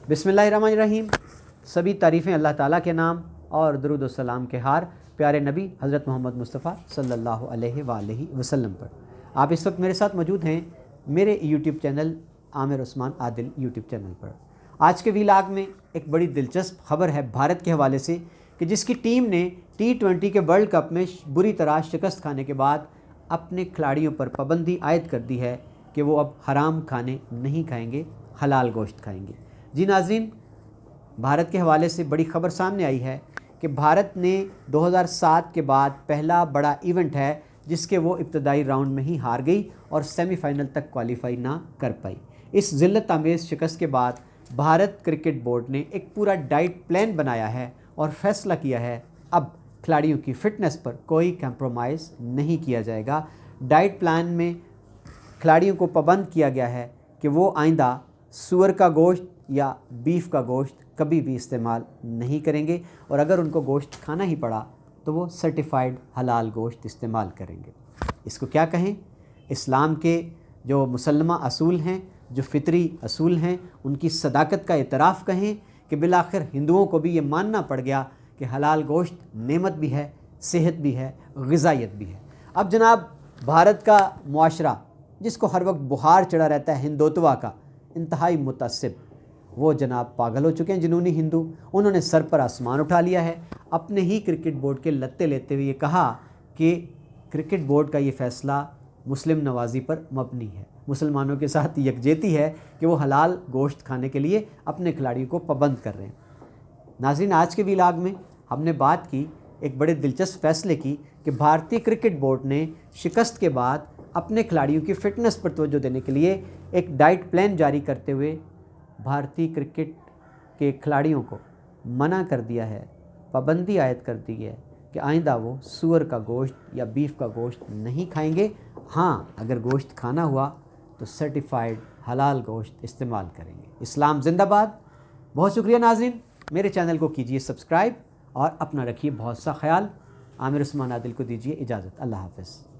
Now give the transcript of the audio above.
बिस्मिल्लाहिर्रहमानिर्रहीम। सभी तारीफ़ें अल्लाह ताला के नाम और दरूद व सलाम के हार प्यारे नबी हज़रत मोहम्मद मुस्तफ़ा सल्लल्लाहु अलैहि वसल्लम पर। आप इस वक्त मेरे साथ मौजूद हैं मेरे YouTube channel Aamir Usman Adil YouTube channel पर। आज के व्लॉग में एक बड़ी दिलचस्प खबर है भारत के हवाले से कि जिसकी टीम ने T20 के वर्ल्ड कप में बुरी तरह शिकस्त खाने के बाद अपने खिलाड़ियों पर पाबंदी आयद कर दी है कि वो अब हराम खाने नहीं खाएंगे, हलाल गोश्त खाएंगे। जी नाज़रीन, भारत के हवाले से बड़ी खबर सामने आई है कि भारत ने 2007 के बाद पहला बड़ा इवेंट है जिसके वो इब्तदाई राउंड में ही हार गई और सेमीफाइनल तक क्वालिफाई ना कर पाई। इस ज़िल्लत आमेज़ शिकस्त के बाद भारत क्रिकेट बोर्ड ने एक पूरा डाइट प्लान बनाया है और फैसला किया है अब खिलाड़ियों की फ़िटनेस पर कोई कंप्रोमाइज़ नहीं किया जाएगा। डाइट प्लान में खिलाड़ियों को पाबंद किया गया है कि वो आइंदा सूअर का गोश्त या बीफ का गोश्त कभी भी इस्तेमाल नहीं करेंगे और अगर उनको गोश्त खाना ही पड़ा तो वो सर्टिफाइड हलाल गोश्त इस्तेमाल करेंगे। इसको क्या कहें, इस्लाम के जो मुसल्लमा असूल हैं, जो फितरी असूल हैं, उनकी सदाकत का इतराफ़ कहें कि बिलाखिर हिंदुओं को भी ये मानना पड़ गया कि हलाल गोश्त नेमत भी है, सेहत भी है, ग़िज़ाइयत भी है। अब जनाब, भारत का मुआशरा जिसको हर वक्त बुखार चढ़ा रहता है हिंदुत्वा का, इंतहाई मुतअस्सिब, वो जनाब पागल हो चुके हैं जुनूनी हिंदू। उन्होंने सर पर आसमान उठा लिया है। अपने ही क्रिकेट बोर्ड के लत्ते लेते हुए ये कहा कि क्रिकेट बोर्ड का ये फ़ैसला मुस्लिम नवाजी पर मबनी है, मुसलमानों के साथ यकजहती है कि वो हलाल गोश्त खाने के लिए अपने खिलाड़ियों को पाबंद कर रहे हैं। नाज़रीन, आज के व्लॉग में हमने बात की एक बड़े दिलचस्प फ़ैसले की कि भारतीय क्रिकेट बोर्ड ने शिकस्त के बाद अपने खिलाड़ियों की फ़िटनेस पर तवज्जो देने के लिए एक डाइट प्लान जारी करते हुए भारतीय क्रिकेट के खिलाड़ियों को मना कर दिया है, पाबंदी आयद कर दी है कि आइंदा वो सूअर का गोश्त या बीफ का गोश्त नहीं खाएंगे। हाँ, अगर गोश्त खाना हुआ तो सर्टिफाइड हलाल गोश्त इस्तेमाल करेंगे। इस्लाम ज़िंदाबाद। बहुत शुक्रिया नाज़रीन, मेरे चैनल को कीजिए सब्सक्राइब और अपना रखिए बहुत सा ख्याल। आमिर उस्मान आदिल को दीजिए इजाज़त। अल्लाह हाफ़िज़।